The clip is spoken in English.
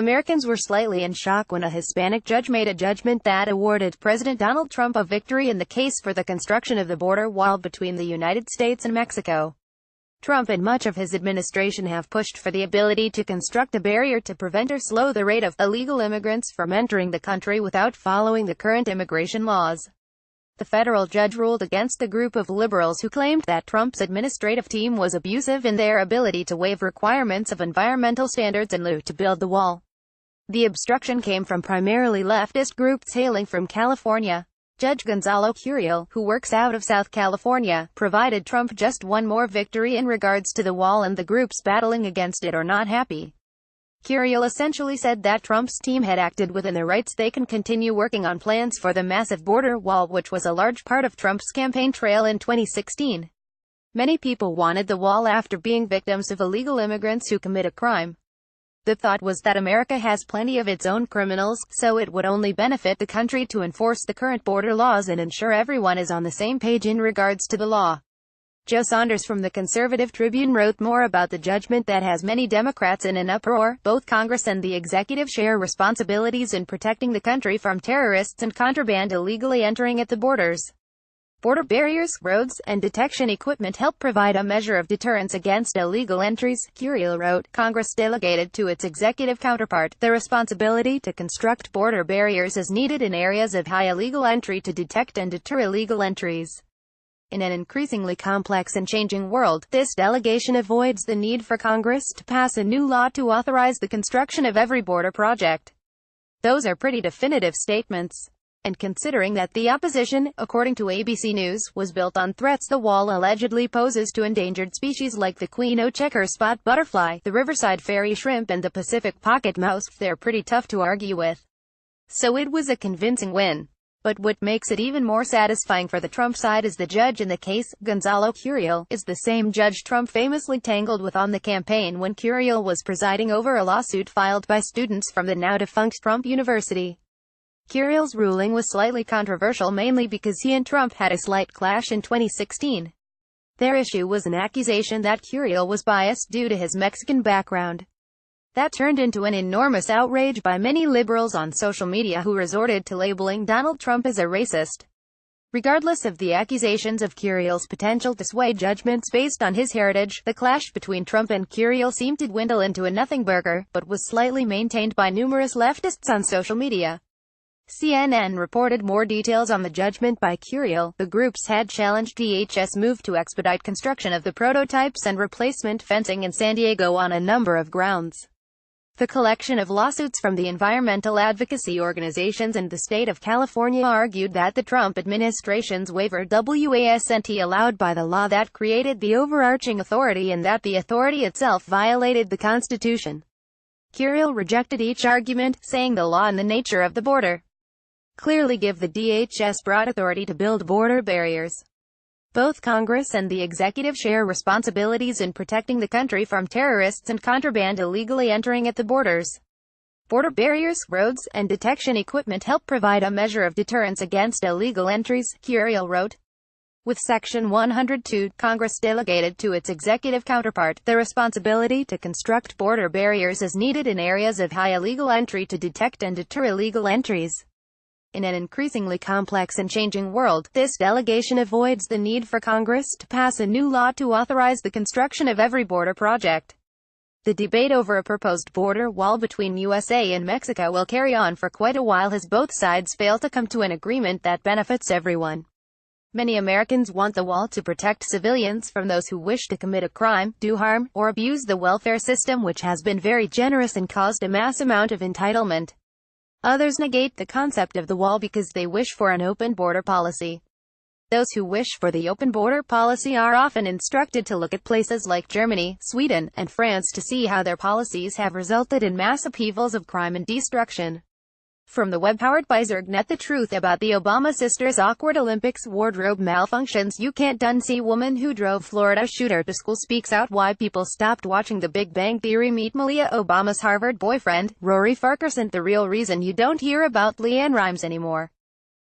Americans were slightly in shock when a Hispanic judge made a judgment that awarded President Donald Trump a victory in the case for the construction of the border wall between the United States and Mexico. Trump and much of his administration have pushed for the ability to construct a barrier to prevent or slow the rate of illegal immigrants from entering the country without following the current immigration laws. The federal judge ruled against the group of liberals who claimed that Trump's administrative team was abusive in their ability to waive requirements of environmental standards in lieu to build the wall. The obstruction came from primarily leftist groups hailing from California. Judge Gonzalo Curiel, who works out of South California, provided Trump just one more victory in regards to the wall, and the groups battling against it are not happy. Curiel essentially said that Trump's team had acted within their rights. They can continue working on plans for the massive border wall, which was a large part of Trump's campaign trail in 2016. Many people wanted the wall after being victims of illegal immigrants who commit a crime. The thought was that America has plenty of its own criminals, so it would only benefit the country to enforce the current border laws and ensure everyone is on the same page in regards to the law. Joe Saunders from the Conservative Tribune wrote more about the judgment that has many Democrats in an uproar. Both Congress and the executive share responsibilities in protecting the country from terrorists and contraband illegally entering at the borders. Border barriers, roads, and detection equipment help provide a measure of deterrence against illegal entries, Curiel wrote. Congress delegated to its executive counterpart the responsibility to construct border barriers as needed in areas of high illegal entry to detect and deter illegal entries. In an increasingly complex and changing world, this delegation avoids the need for Congress to pass a new law to authorize the construction of every border project. Those are pretty definitive statements. And considering that the opposition, according to ABC News, was built on threats the wall allegedly poses to endangered species like the Queen checker spot butterfly, the Riverside fairy shrimp, and the Pacific pocket mouse, they're pretty tough to argue with. So it was a convincing win. But what makes it even more satisfying for the Trump side is the judge in the case. Gonzalo Curiel is the same judge Trump famously tangled with on the campaign when Curiel was presiding over a lawsuit filed by students from the now-defunct Trump University. Curiel's ruling was slightly controversial, mainly because he and Trump had a slight clash in 2016. Their issue was an accusation that Curiel was biased due to his Mexican background. That turned into an enormous outrage by many liberals on social media who resorted to labeling Donald Trump as a racist. Regardless of the accusations of Curiel's potential to sway judgments based on his heritage, the clash between Trump and Curiel seemed to dwindle into a nothing burger, but was slightly maintained by numerous leftists on social media. CNN reported more details on the judgment by Curiel. The groups had challenged DHS' move to expedite construction of the prototypes and replacement fencing in San Diego on a number of grounds. The collection of lawsuits from the environmental advocacy organizations and the state of California argued that the Trump administration's waiver wasn't allowed by the law that created the overarching authority, and that the authority itself violated the Constitution. Curiel rejected each argument, saying the law and the nature of the border clearly give the DHS broad authority to build border barriers. Both Congress and the executive share responsibilities in protecting the country from terrorists and contraband illegally entering at the borders. Border barriers, roads, and detection equipment help provide a measure of deterrence against illegal entries, Curiel wrote. With Section 102, Congress delegated to its executive counterpart the responsibility to construct border barriers as needed in areas of high illegal entry to detect and deter illegal entries. In an increasingly complex and changing world, this delegation avoids the need for Congress to pass a new law to authorize the construction of every border project. The debate over a proposed border wall between USA and Mexico will carry on for quite a while as both sides fail to come to an agreement that benefits everyone. Many Americans want the wall to protect civilians from those who wish to commit a crime, do harm, or abuse the welfare system, which has been very generous and caused a mass amount of entitlement. Others negate the concept of the wall because they wish for an open border policy. Those who wish for the open border policy are often instructed to look at places like Germany, Sweden, and France to see how their policies have resulted in mass upheavals of crime and destruction. From the web powered by Zergnet, the truth about the Obama sisters' awkward Olympics wardrobe malfunctions. You can't unsee woman who drove Florida shooter to school speaks out why people stopped watching The Big Bang Theory. Meet Malia, Obama's Harvard boyfriend, Rory Farquharson, the real reason you don't hear about LeAnn Rimes anymore.